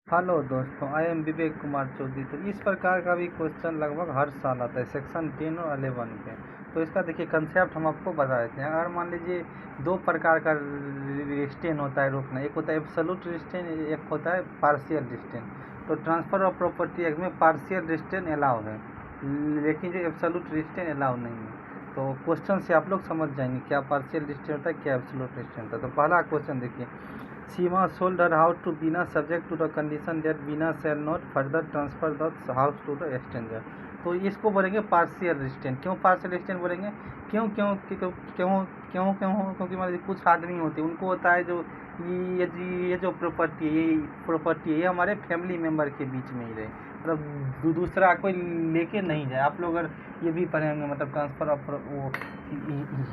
Hello दोस्तों, I am Vivek Kumar Chaudhary. तो इस प्रकार का भी क्वेश्चन लगभग हर साल आता है सेक्शन 10 और 11 पे। तो इसका देखिए कंसेप्ट हम आपको बता देते हैं। अगर मान लीजिए दो प्रकार का रिस्टेन होता है रोकना, एक होता है एब्सोल्यूट रिस्टेन, एक होता है पार्शियल रिस्टेन। तो ट्रांसफ़र ऑफ प्रॉपर्टी एक्ट में पार्शियल रिस्टेन अलाउ है, लेकिन जो एब्सोल्यूट रिस्टेन अलाउ नहीं है। तो क्वेश्चन से आप लोग समझ जाएंगे क्या पार्शियल रिस्टेन होता है, क्या एब्सोल्यूट रिस्टेन होता है। तो पहला क्वेश्चन देखिए, सीमा sold her house to Bina subject to the condition that Bina shall not further transfer the house to the stranger। तो इसको बोलेंगे पार्शियल रिस्टेन। क्यों पार्शियल रिस्टेन बोलेंगे? क्यों क्यों क्यों क्यों क्यों क्यों क्योंकि मान लीजिए कुछ आदमी होते हैं, उनको होता है जो ये जो प्रॉपर्टी है, ये प्रॉपर्टी है, ये हमारे फैमिली मेम्बर के बीच में ही रहे, मतलब दूसरा कोई लेके नहीं जाए। आप लोग अगर ये भी पढ़े होंगे, मतलब ट्रांसफ़र ऑफ वो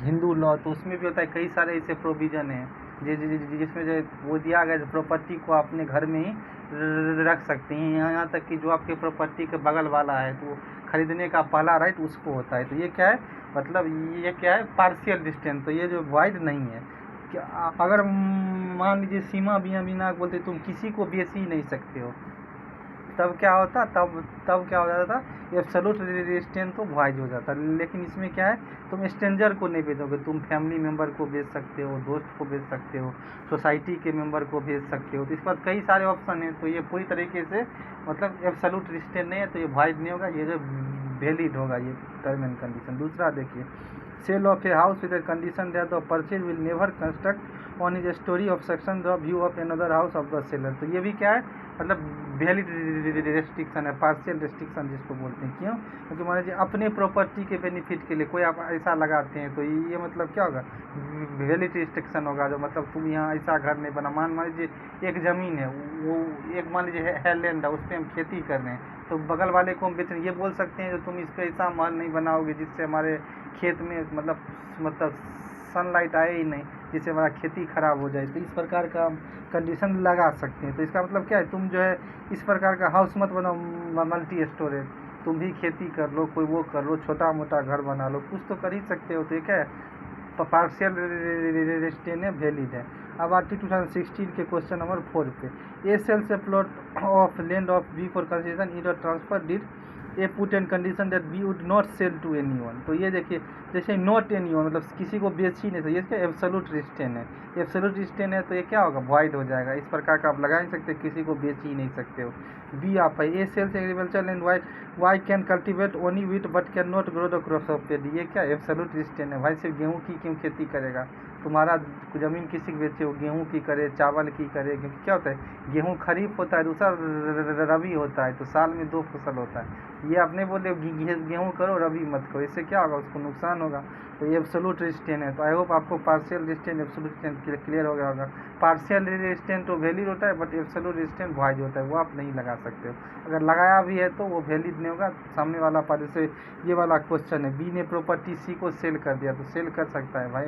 हिंदू लॉ, तो उसमें भी होता है कई सारे ऐसे प्रोविज़न हैं जिसमें जो वो दिया गया है प्रॉपर्टी को अपने घर में ही रख सकते हैं। यहाँ तक कि जो आपके प्रॉपर्टी के बगल वाला है तो खरीदने का पहला राइट उसको होता है। तो ये क्या है, मतलब ये क्या है, पार्शियल डिस्टेंस। तो ये जो वाइड नहीं है कि अगर मान लीजिए सीमा बिना बोलते तुम किसी को बेच ही नहीं सकते हो, तब क्या होता, तब क्या हो जाता था, एब्सोल्यूट रेजिस्टेंस तो वाइज हो जाता। लेकिन इसमें क्या है, तुम स्ट्रेंजर को नहीं भेजोगे, तुम फैमिली मेम्बर को भेज सकते हो, दोस्त को भेज सकते हो, सोसाइटी के मेम्बर को भेज सकते हो। तो इसके बाद कई सारे ऑप्शन हैं। तो ये पूरी तरीके से मतलब एब्सोल्यूट रेजिस्टेंस नहीं है, तो ये वाइड नहीं होगा, ये जो वैलिड होगा ये टर्म एंड कंडीशन। दूसरा देखिए, sale of a house with a condition that the purchase will never construct on is story of section the view of another house of the seller. तो ये भी क्या है, मतलब वैलिड रेस्ट्रिक्शन है, partial restriction जिसको बोलते हैं। क्यों? क्योंकि मान लीजिए अपने प्रॉपर्टी के बेनिफिट के लिए कोई आप ऐसा लगाते हैं, तो ये मतलब क्या होगा, वैलिड रिस्ट्रिक्शन होगा। जो मतलब तुम यहाँ ऐसा घर नहीं बना, मान लीजिए एक ज़मीन है, वो एक मान लीजिए है लैंड है, उस पर हम खेती कर रहे हैं, तो बगल वाले को हम बेच रहे हैं, ये बोल सकते हैं जो तुम इस पर ऐसा महल नहीं बनाओगे जिससे हमारे खेत में मतलब सनलाइट आए ही नहीं, जिससे हमारा खेती ख़राब हो जाए। तो इस प्रकार का कंडीशन लगा सकते हैं। तो इसका मतलब क्या है, तुम जो है इस प्रकार का हाउस मत बनाओ मल्टी स्टोरेज, तुम भी खेती कर लो, कोई वो कर लो, छोटा मोटा घर बना लो, कुछ तो कर ही सकते हो। तो ये क्या है, पार्शियल रेजिस्टेंस है, वैलिड है। अब आती 2016 के क्वेश्चन नंबर 4 पे, A sells a plot of land of B for concession in transfer deed A put and condition that B would not sell to anyone. तो ये देखिए, जैसे नॉट एनी वन मतलब किसी को बेच ही नहीं सकते, ये क्या एब्सोल्यूट रिस्टेन है। एब्सोल्यूट रिस्टेन है तो ये क्या होगा, वॉइड हो जाएगा। इस प्रकार का आप लगा नहीं सकते, किसी को बेच ही नहीं सकते हो। बी आप है, A sells agriculture land Y can cultivate only wheat but can not grow the crops of paddy. ये क्या एब्सोल्यूट रिस्टेन है, भाई सिर्फ गेहूँ की क्यों खेती करेगा, तुम्हारा ज़मीन किसी को बेचे हो, गेहूँ की करे, चावल की करे, क्योंकि क्या होता है, गेहूँ खरीफ होता है, दूसरा रबी होता है, तो साल में 2 फसल होता है। ये आप नहीं बोले गेहूँ करो रबी मत करो, इससे क्या होगा, उसको नुकसान होगा। तो ये एब्सोल्यूट रेजिस्टेंस है। तो आई होप आपको partial resistance absolute resistance clear हो गया होगा। पार्शियल रेजिस्टेंस तो वैलिड होता है, बट एब्सोल्यूट रेजिस्टेंस वाइड होता है, वो आप नहीं लगा सकते हो। अगर लगाया भी है तो वो वैलिड नहीं होगा। सामने वाला पार्टी, जैसे ये वाला क्वेश्चन है, बी ने प्रॉपर्टी सी को सेल कर दिया, तो सेल कर सकता है भाई,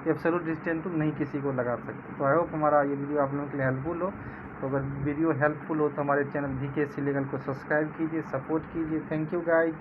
एब्सोल्यूट रेजिस्टेंस तो नहीं किसी को लगा सकते। तो आई होप हमारा ये वीडियो आप लोगों के लिए हेल्पफुल हो। तो अगर वीडियो हेल्पफुल हो तो हमारे चैनल VKC लीगल को सब्सक्राइब कीजिए, सपोर्ट कीजिए। Thank you guys.